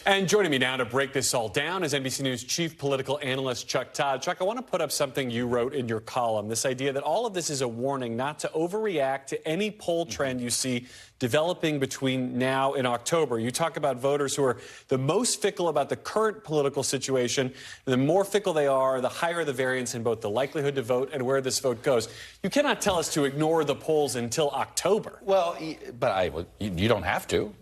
And joining me now to break this all down is NBC News chief political analyst Chuck Todd. Chuck, I want to put up something you wrote in your column, this idea that all of this is a warning not to overreact to any poll trend you see developing between now and October. You talk about voters who are the most fickle about the current political situation. The more fickle they are, the higher the variance in both the likelihood to vote and where this vote goes. You cannot tell us to ignore the polls until October. Well, but you don't have to,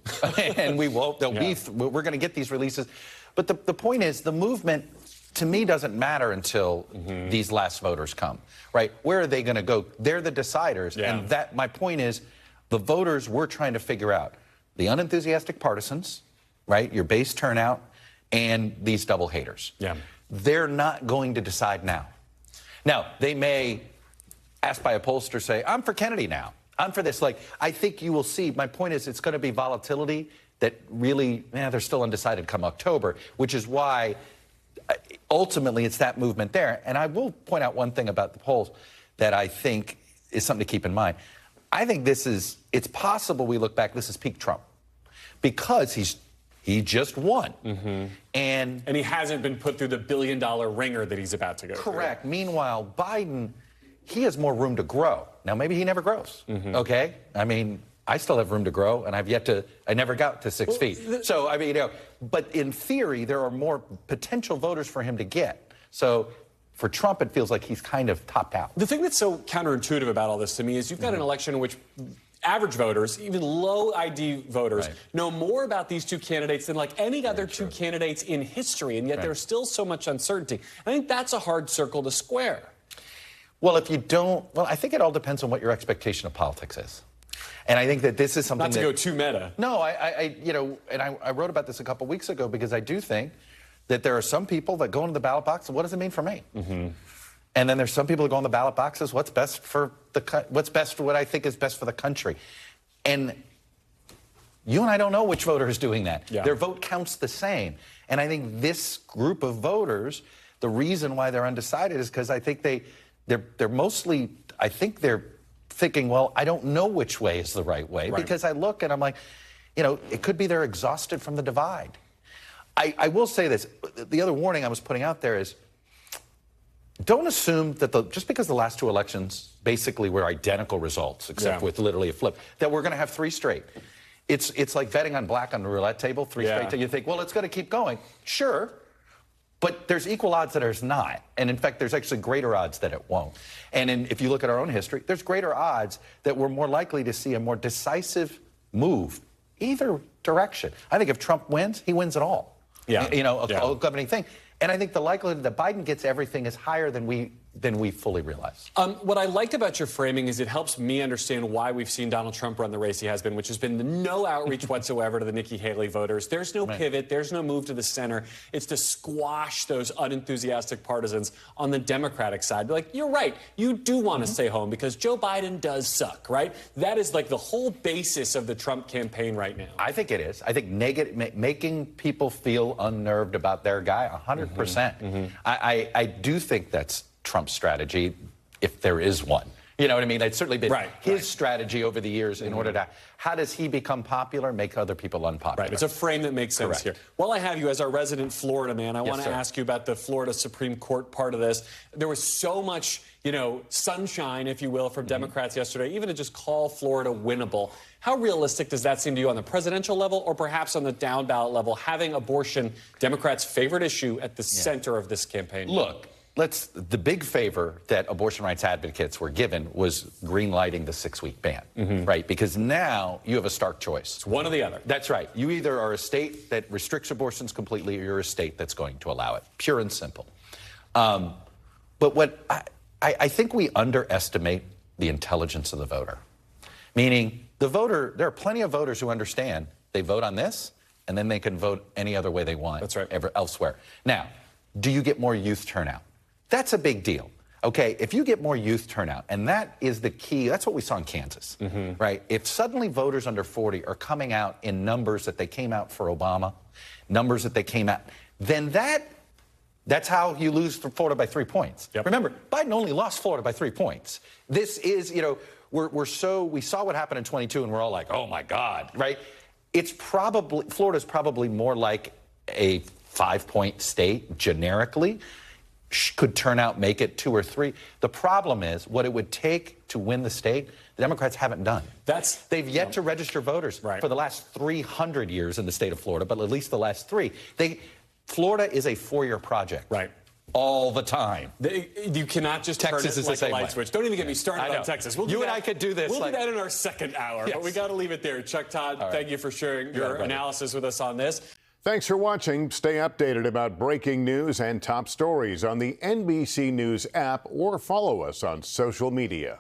and we won't. We're going to get these releases. But the point is, the movement, to me, doesn't matter until these last voters come, right? Where are they going to go? They're the deciders. Yeah. And my point is, the voters we're trying to figure out, the unenthusiastic partisans, right, your base turnout, and these double haters. Yeah. They're not going to decide now. Now, they may, asked by a pollster, say, I'm for Kennedy now. I'm for this. Like, I think you will see, my point is, it's going to be volatility that really, they're still undecided come October, which is why ultimately it's that movement there. And I will point out one thing about the polls that I think is something to keep in mind. I think it's possible we look back, this is peak Trump, because he just won. And he hasn't been put through the billion-dollar ringer that he's about to go through. Correct. Meanwhile, Biden, he has more room to grow. Now, maybe he never grows, okay? I mean, I still have room to grow, and I never got to 6 feet. So, I mean, but in theory, there are more potential voters for him to get. So, for Trump, it feels like he's kind of topped out. The thing that's so counterintuitive about all this to me is you've got an election in which average voters, even low ID voters, know more about these two candidates than like any other two candidates in history, and yet there's still so much uncertainty. I think that's a hard circle to square. Well, if you don't, I think it all depends on what your expectation of politics is. And I think that this is something not to go too meta. No, I wrote about this a couple weeks ago because I do think that there are some people that go into the ballot box and what does it mean for me? And then there's some people that go in the ballot boxes, what's best for what I think is best for the country. And you and I don't know which voter is doing that. Their vote counts the same. And I think this group of voters, the reason why they're undecided is because I think they're mostly, I think they're thinking, well, I don't know which way is the right way. Because I look and I'm like, it could be they're exhausted from the divide. I will say this, the other warning I was putting out there is, don't assume that just because the last two elections basically were identical results, except with literally a flip, that we're going to have three straight. It's like betting on black on the roulette table, three straight, till you think, well, it's going to keep going. Sure, but there's equal odds that there's not. And in fact, there's actually greater odds that it won't. And if you look at our own history, there's greater odds that we're more likely to see a more decisive move either direction. I think if Trump wins, he wins it all. A governing thing. And I think the likelihood that Biden gets everything is higher than we fully realize. What I liked about your framing is it helps me understand why we've seen Donald Trump run the race he has been, which has been no outreach whatsoever to the Nikki Haley voters. There's no pivot. There's no move to the center. It's to squash those unenthusiastic partisans on the Democratic side. Like, you're right. You do want to stay home because Joe Biden does suck, right? That is like the whole basis of the Trump campaign right now. I think it is. I think making people feel unnerved about their guy, 100%. I do think that's Trump's strategy, if there is one. You know what I mean? It's certainly been his strategy over the years in order to, how does he become popular, make other people unpopular? Right, it's a frame that makes sense here. While I have you as our resident Florida man, I want to ask you about the Florida Supreme Court part of this. There was so much, sunshine, if you will, from Democrats yesterday, even to just call Florida winnable. How realistic does that seem to you on the presidential level or perhaps on the down ballot level, having abortion Democrats' favorite issue at the center of this campaign? Look. The big favor that abortion rights advocates were given was green-lighting the 6-week ban, right? Because now you have a stark choice. It's one or the other. That's right. You either are a state that restricts abortions completely or you're a state that's going to allow it. Pure and simple. But what I think we underestimate the intelligence of the voter. Meaning, the voter, there are plenty of voters who understand they vote on this and then they can vote any other way they want. That's right. Elsewhere. Now, do you get more youth turnout? That's a big deal, okay? If you get more youth turnout, and that is the key, that's what we saw in Kansas, right? If suddenly voters under 40 are coming out in numbers that they came out for Obama, numbers that they came out, then that's how you lose Florida by 3 points. Remember, Biden only lost Florida by 3 points. This is, we saw what happened in 22 and we're all like, oh my God, right? Florida's probably more like a 5-point state generically could turn out, make it 2 or 3. The problem is what it would take to win the state, the Democrats haven't done. They've yet to register voters for the last 300 years in the state of Florida, but at least the last 3. Florida is a 4-year project. Right. All the time. You cannot just Texas turn it is like a light switch. Don't even get me started on Texas. You and I could do this. We'll do that in our second hour, but we got to leave it there. Chuck Todd, thank you for sharing your analysis with us on this. Thanks for watching. Stay updated about breaking news and top stories on the NBC News app or follow us on social media.